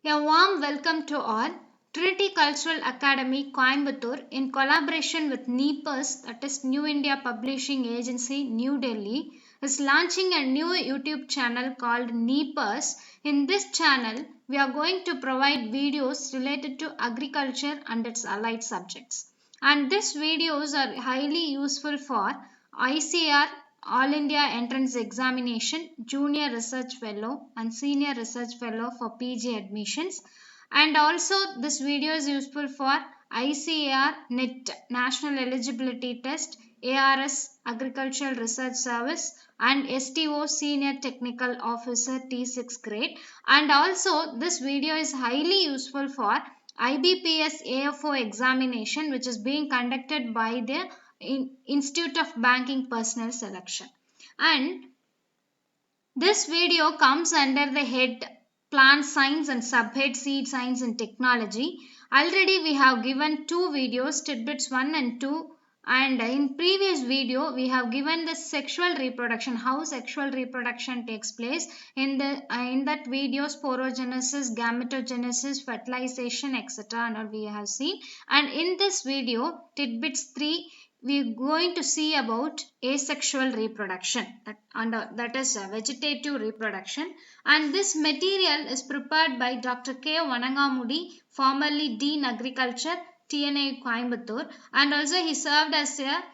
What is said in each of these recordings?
A warm welcome to all. Trinity Cultural Academy, Coimbatore, in collaboration with NEPUS, that is New India Publishing Agency, New Delhi, is launching a new YouTube channel called NEPUS. In this channel, we are going to provide videos related to agriculture and its allied subjects. And these videos are highly useful for ICAR All India Entrance Examination, Junior Research Fellow, and Senior Research Fellow for PG admissions. And also, this video is useful for ICAR NET National Eligibility Test, ARS Agricultural Research Service, and STO Senior Technical Officer T6 grade. And also, this video is highly useful for IBPS AFO examination, which is being conducted by the Institute of Banking Personnel Selection. And this video comes under the head Plant Science and subhead Seed Science and Technology. Already we have given two videos, tidbits 1 and 2, and in previous video we have given the sexual reproduction, how sexual reproduction takes place. In that video, sporogenesis, gametogenesis, fertilization, etc. and all we have seen. And in this video, tidbits 3, we are going to see about asexual reproduction, that is vegetative reproduction. And this material is prepared by Dr. K. Vanangamudi, formerly Dean Agriculture, TNA Coimbatore, and also he served as a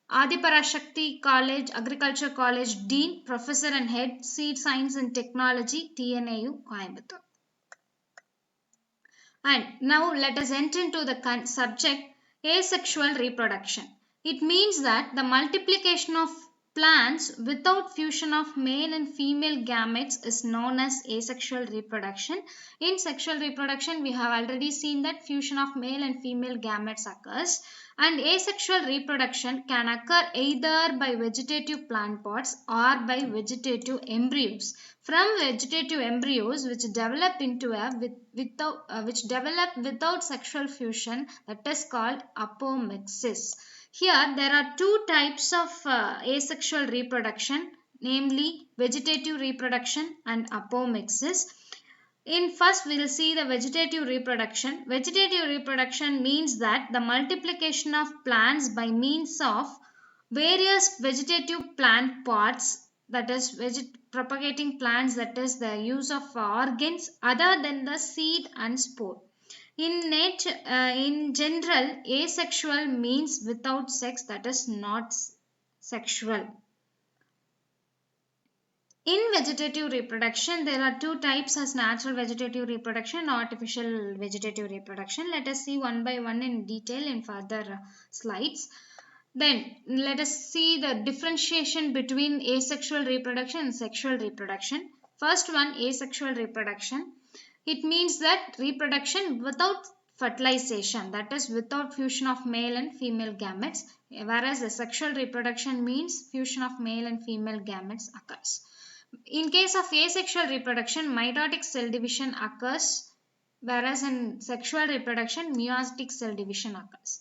Adiparashakti College, Agriculture College Dean, Professor and Head, Seed Science and Technology, TNAU Coimbatore. And now let us enter into the subject asexual reproduction. It means that the multiplication of plants without fusion of male and female gametes is known as asexual reproduction. In sexual reproduction, we have already seen that fusion of male and female gametes occurs. And asexual reproduction can occur either by vegetative plant pods or by vegetative embryos. From vegetative embryos which develop without sexual fusion, that is called apomixis. Here there are two types of asexual reproduction, namely vegetative reproduction and apomixis. In first we will see the vegetative reproduction. Vegetative reproduction means that the multiplication of plants by means of various vegetative plant pods, that is propagating plants, that is the use of organs other than the seed and spore. In general, asexual means without sex, that is not sexual. In vegetative reproduction, there are two types as natural vegetative reproduction and artificial vegetative reproduction. Let us see one by one in detail in further slides. Then let us see the differentiation between asexual reproduction and sexual reproduction. First one, asexual reproduction. It means that reproduction without fertilization, that is without fusion of male and female gametes, whereas the sexual reproduction means fusion of male and female gametes occurs. In case of asexual reproduction, mitotic cell division occurs, whereas in sexual reproduction, meiotic cell division occurs.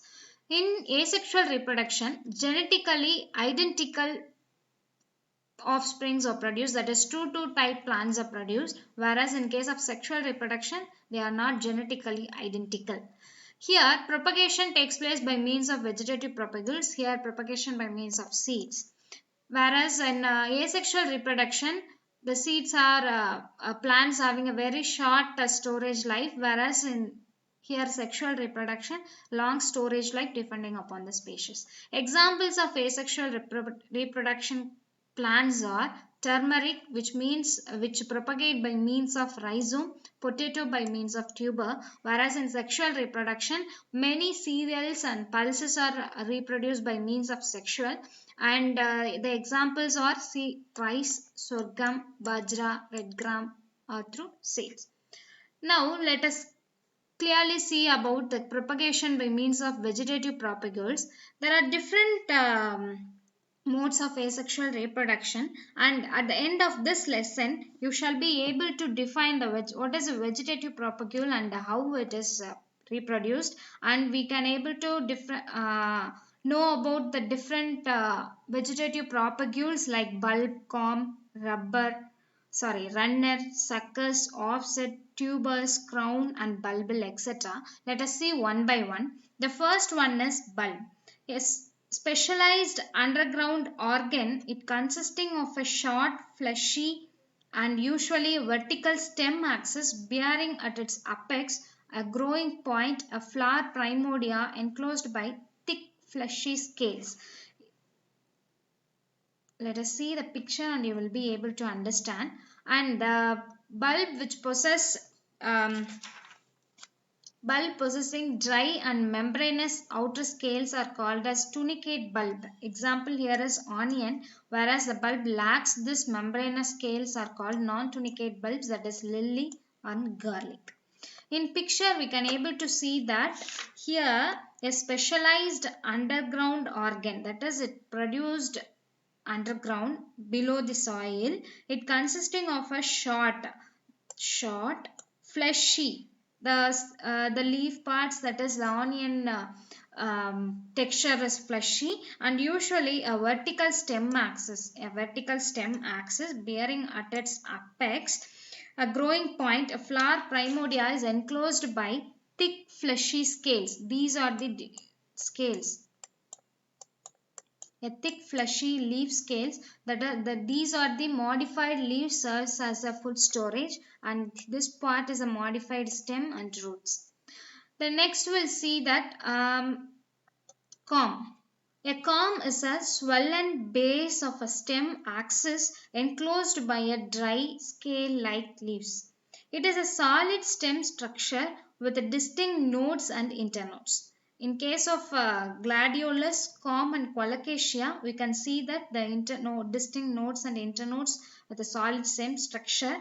In asexual reproduction, genetically identical offsprings are produced, that is 2 type plants are produced, whereas in case of sexual reproduction, they are not genetically identical. Here, propagation takes place by means of vegetative propagules, here propagation by means of seeds. Whereas in asexual reproduction, the seeds are plants having a very short storage life, whereas in here sexual reproduction, long storage life depending upon the species. Examples of asexual reproduction plants are turmeric, which propagate by means of rhizome, potato by means of tuber, whereas in sexual reproduction, many cereals and pulses are reproduced by means of sexual. And the examples are rice, sorghum, bajra, red gram through seeds. Now let us clearly see about the propagation by means of vegetative propagules. There are different modes of asexual reproduction, and at the end of this lesson you shall be able to define what is a vegetative propagule and how it is reproduced, and we can able to know about the different vegetative propagules like bulb, corm, rubber, runner, suckers, offset, tubers, crown and bulbil, etc. Let us see one by one. The first one is bulb. A specialized underground organ, it consisting of a short, fleshy and usually vertical stem axis bearing at its apex a growing point, a flower primordia enclosed by thick fleshy scales. Let us see the picture and you will be able to understand. And the bulb which um, bulb possessing dry and membranous outer scales are called as tunicate bulb. Example here is onion, whereas the bulb lacks this membranous scales are called non-tunicate bulbs, that is lily and garlic. In picture we can able to see that here a specialized underground organ, that is it produced underground below the soil. It consisting of a short fleshy, the leaf parts, that is the onion texture is fleshy and usually a vertical stem axis bearing at its apex a growing point. A flower primordia is enclosed by thick fleshy scales. These are the scales, a thick fleshy leaf scales, these are the modified leaf serves as a food storage, and this part is a modified stem and roots. The next we'll see that corm. A corm is a swollen base of a stem axis enclosed by a dry scale-like leaves. It is a solid stem structure with distinct nodes and internodes. In case of gladiolus, corm and colocasia, we can see that the distinct nodes and internodes with a solid stem structure,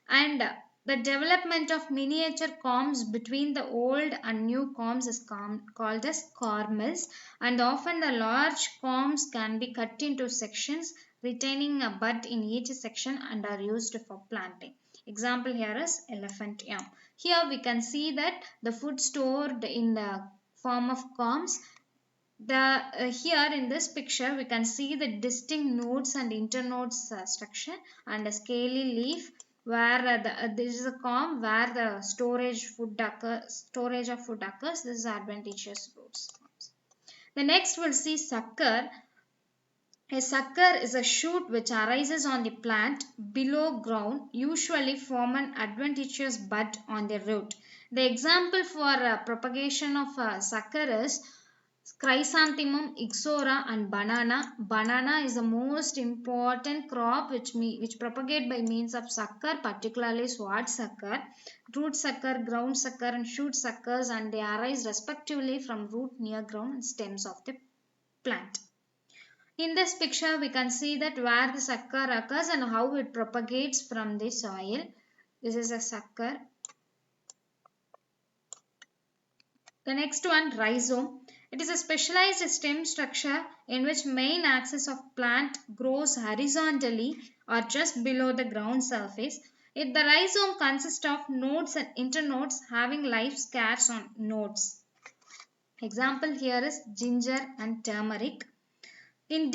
and the development of miniature corms between the old and new corms is called as cormils, and often the large corms can be cut into sections retaining a bud in each section and are used for planting. Example here is elephant yam. Here we can see that the food stored in the form of corms. Here in this picture we can see the distinct nodes and internodes structure and a scaly leaf where this is a corm where the storage of food occurs. This is adventitious roots. The next we'll see sucker. A sucker is a shoot which arises on the plant below ground, usually form an adventitious bud on the root. The example for propagation of sucker is chrysanthemum, ixora and banana. Banana is the most important crop which propagate by means of sucker, particularly sword sucker, root sucker, ground sucker and shoot suckers, and they arise respectively from root near ground and stems of the plant. In this picture we can see that where the sucker occurs and how it propagates from the soil. This is a sucker. The next one, rhizome. It is a specialized stem structure in which main axis of plant grows horizontally or just below the ground surface. The rhizome consists of nodes and internodes having life scars on nodes. Example here is ginger and turmeric. In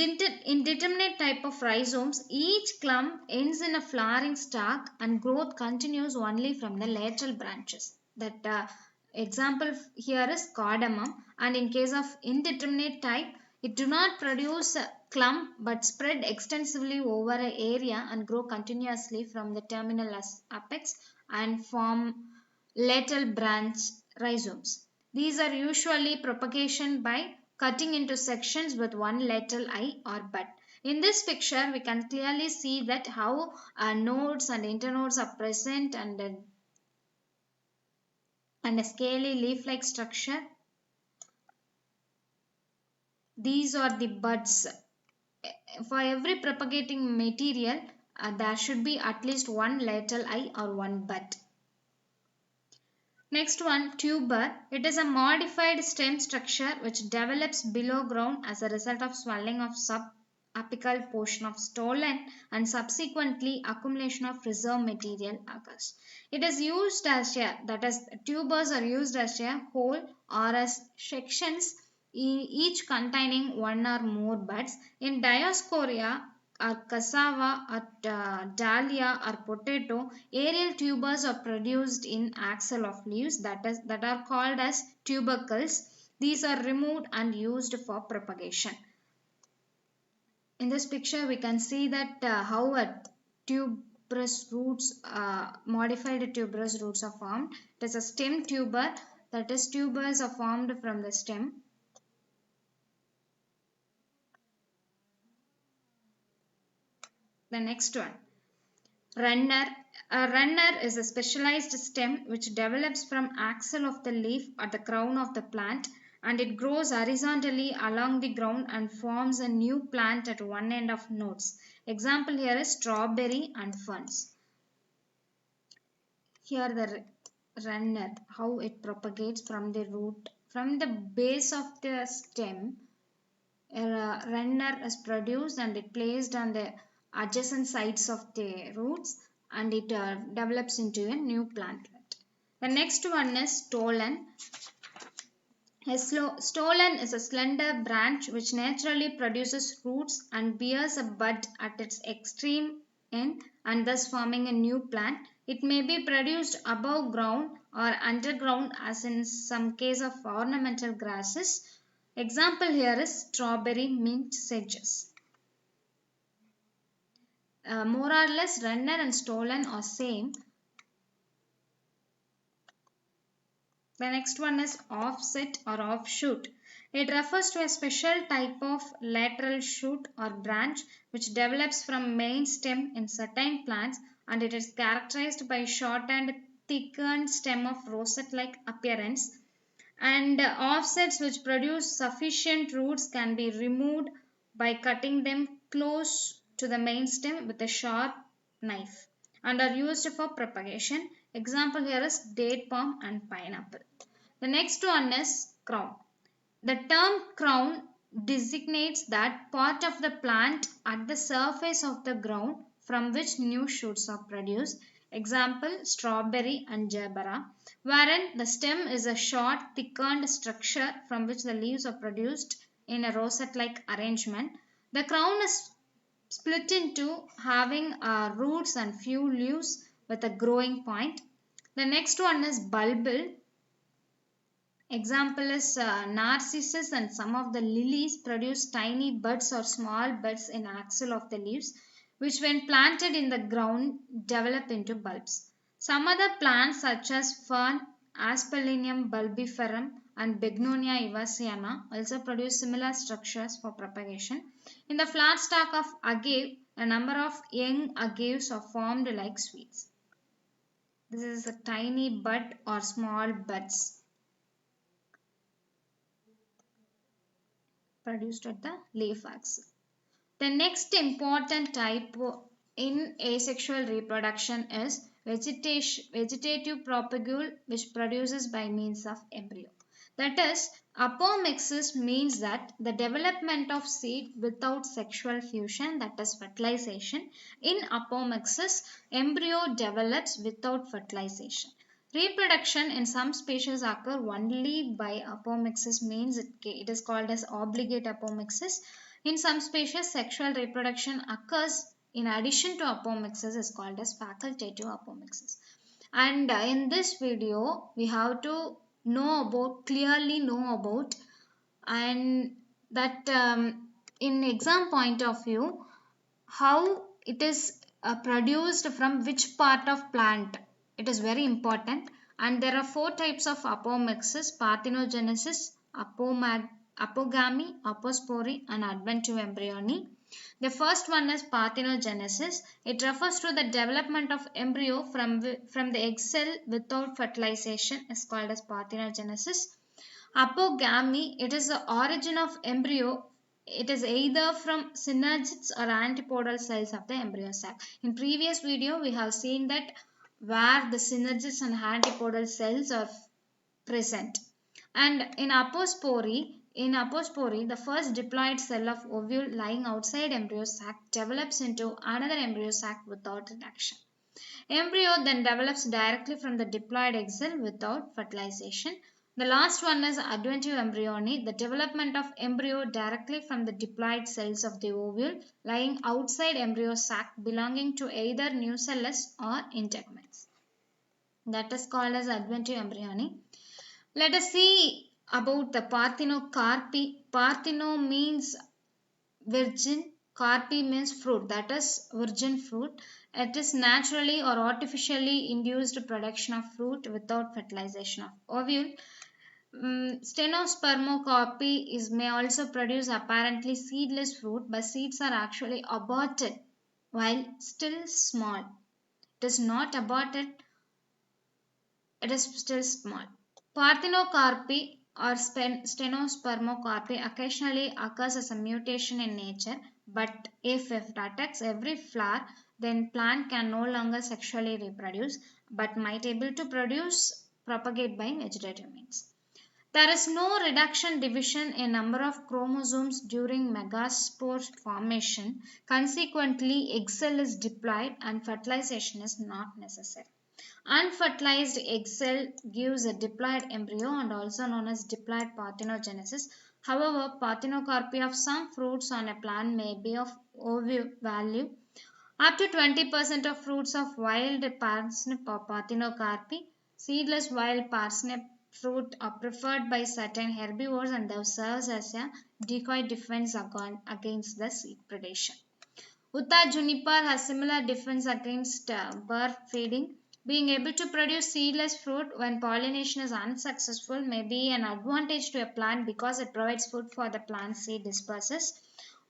indeterminate type of rhizomes, each clump ends in a flowering stalk and growth continues only from the lateral branches. Example here is cardamom, and in case of indeterminate type, it do not produce a clump but spread extensively over an area and grow continuously from the terminal apex and form lateral branch rhizomes. These are usually propagation by cutting into sections with one lateral eye or bud. In this picture, we can clearly see that how nodes and internodes are present and a scaly leaf-like structure. These are the buds. For every propagating material, there should be at least one lateral eye or one bud. Next one, tuber. It is a modified stem structure which develops below ground as a result of swelling of subapical portion of stolon and subsequently accumulation of reserve material occurs. It is used as tubers are used as a whole or as sections each containing one or more buds. In Dioscorea, or cassava or dahlia or potato, aerial tubers are produced in axil of leaves that are called as tubercles. These are removed and used for propagation. In this picture, we can see that how a tuberous roots, modified tuberous roots are formed. It is a stem tuber, that is, tubers are formed from the stem. The next one, runner. A runner is a specialized stem which develops from axil of the leaf at the crown of the plant, and it grows horizontally along the ground and forms a new plant at one end of nodes. Example here is strawberry and ferns. Here the runner, how it propagates from the root, from the base of the stem. A runner is produced and it placed on the adjacent sides of the roots, and it develops into a new plantlet. The next one is stolon. Stolon is a slender branch which naturally produces roots and bears a bud at its extreme end, and thus forming a new plant. It may be produced above ground or underground, as in some case of ornamental grasses. Example here is strawberry mint sedges. More or less, runner and stolon are same. The next one is offset or offshoot. It refers to a special type of lateral shoot or branch which develops from main stem in certain plants, and it is characterized by short and thickened stem of rosette-like appearance. And offsets which produce sufficient roots can be removed by cutting them close to the main stem with a sharp knife, and are used for propagation. Example here is date palm and pineapple. The next one is crown. The term crown designates that part of the plant at the surface of the ground from which new shoots are produced. Example, strawberry and gerbera, wherein the stem is a short, thickened structure from which the leaves are produced in a rosette-like arrangement. The crown is split into having roots and few leaves with a growing point. The next one is bulbil. Example is narcissus and some of the lilies produce tiny buds or small buds in axil of the leaves, which when planted in the ground develop into bulbs. Some other plants such as fern, Aspergillum bulbiferum and Begnonia ivasiana also produce similar structures for propagation. In the flat stalk of agave, a number of young agaves are formed like sweets. This is a tiny bud or small buds produced at the leaf axil. The next important type in asexual reproduction is vegetative propagule, which produces by means of embryo. That is, apomixis means that the development of seed without sexual fusion, that is fertilization. In apomixis, embryo develops without fertilization. Reproduction in some species occur only by apomixis, means it is called as obligate apomixis. In some species, sexual reproduction occurs in addition to apomixis, is called as facultative apomixis. And in this video, we have to clearly know about, and that in exam point of view, how it is produced from which part of plant. It is very important. And there are 4 types of apomixis: parthenogenesis, apogamy, apospory, and adventive embryony. The first one is parthenogenesis. It refers to the development of embryo from the egg cell without fertilization, is called as parthenogenesis. Apogamy, it is the origin of embryo. It is either from synergids or antipodal cells of the embryo sac. In previous video, we have seen that where the synergids and antipodal cells are present. And in apospory, the first diploid cell of ovule lying outside embryo sac develops into another embryo sac without reduction. Embryo then develops directly from the diploid egg cell without fertilization. The last one is adventive embryony, the development of embryo directly from the diploid cells of the ovule lying outside embryo sac belonging to either nucellus or integuments. That is called as adventive embryony. Let us see about the Parthenocarpy. Partheno means virgin, carpy means fruit, that is virgin fruit. It is naturally or artificially induced production of fruit without fertilization of ovule. Stenospermocarpy may also produce apparently seedless fruit, but seeds are actually aborted while still small. It is not aborted, it is still small. Parthenocarpy or stenospermocarpy occasionally occurs as a mutation in nature, but if it attacks every flower, then plant can no longer sexually reproduce, but might able to propagate by vegetative means. There is no reduction division in number of chromosomes during megaspore formation. Consequently, egg cell is diploid and fertilization is not necessary. Unfertilized egg cell gives a diploid embryo and also known as diploid parthenogenesis. However, parthenocarpy of some fruits on a plant may be of value. Up to 20% of fruits of wild parsnip or parthenocarpy, seedless wild parsnip fruit are preferred by certain herbivores and thus serves as a decoy defense against the seed predation. Utah juniper has similar defense against bird feeding. Being able to produce seedless fruit when pollination is unsuccessful may be an advantage to a plant because it provides food for the plant seed disperses.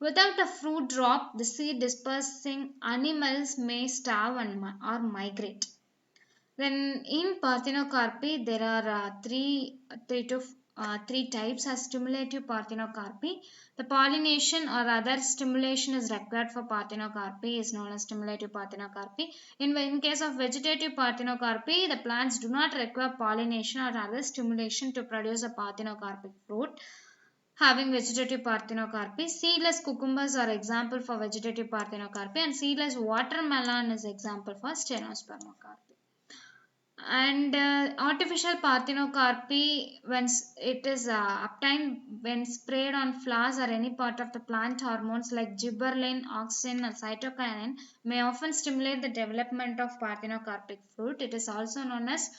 Without a fruit drop, the seed dispersing animals may starve or migrate. Then in Parthenocarpy, there are three types as stimulative Parthenocarpy. The pollination or other stimulation is required for Parthenocarpy is known as stimulative Parthenocarpy. In case of vegetative Parthenocarpy, the plants do not require pollination or other stimulation to produce a Parthenocarpic fruit. Having vegetative Parthenocarpy, seedless cucumbers are example for vegetative Parthenocarpy and seedless watermelon is example for Stenospermocarpy. And artificial parthenocarpy, when it is obtained when sprayed on flowers or any part of the plant, hormones like gibberellin, auxin or cytokinin may often stimulate the development of parthenocarpic fruit. It is also known as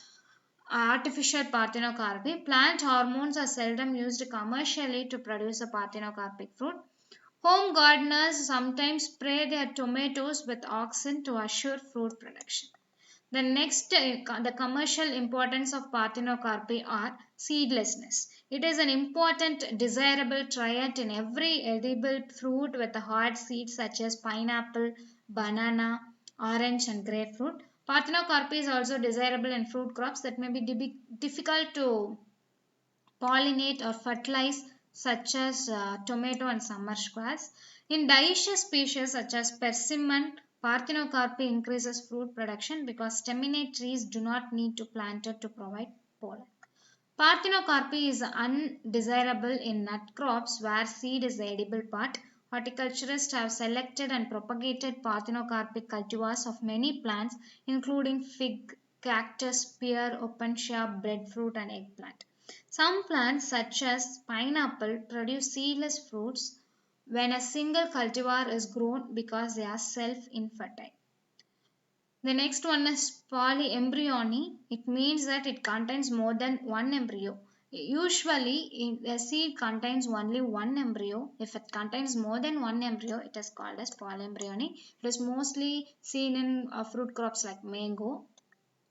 artificial parthenocarpy. Plant hormones are seldom used commercially to produce a parthenocarpic fruit. Home gardeners sometimes spray their tomatoes with auxin to assure fruit production. The next, the commercial importance of Parthenocarpy are seedlessness. It is an important desirable triad in every edible fruit with a hard seed such as pineapple, banana, orange and grapefruit. Parthenocarpy is also desirable in fruit crops that may be difficult to pollinate or fertilize such as tomato and summer squash. In dioecious species such as persimmon, Parthenocarpy increases fruit production because staminate trees do not need to plant it to provide pollen. Parthenocarpy is undesirable in nut crops where seed is the edible part. Horticulturists have selected and propagated parthenocarpic cultivars of many plants including fig, cactus, pear, opuntia, breadfruit and eggplant. Some plants such as pineapple produce seedless fruits when a single cultivar is grown because they are self-infertile. The next one is polyembryony. It means that it contains more than one embryo. Usually, a seed contains only one embryo. If it contains more than one embryo, it is called as polyembryony. It is mostly seen in fruit crops like mango.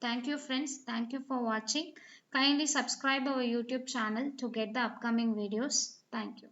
Thank you friends. Thank you for watching. Kindly subscribe our YouTube channel to get the upcoming videos. Thank you.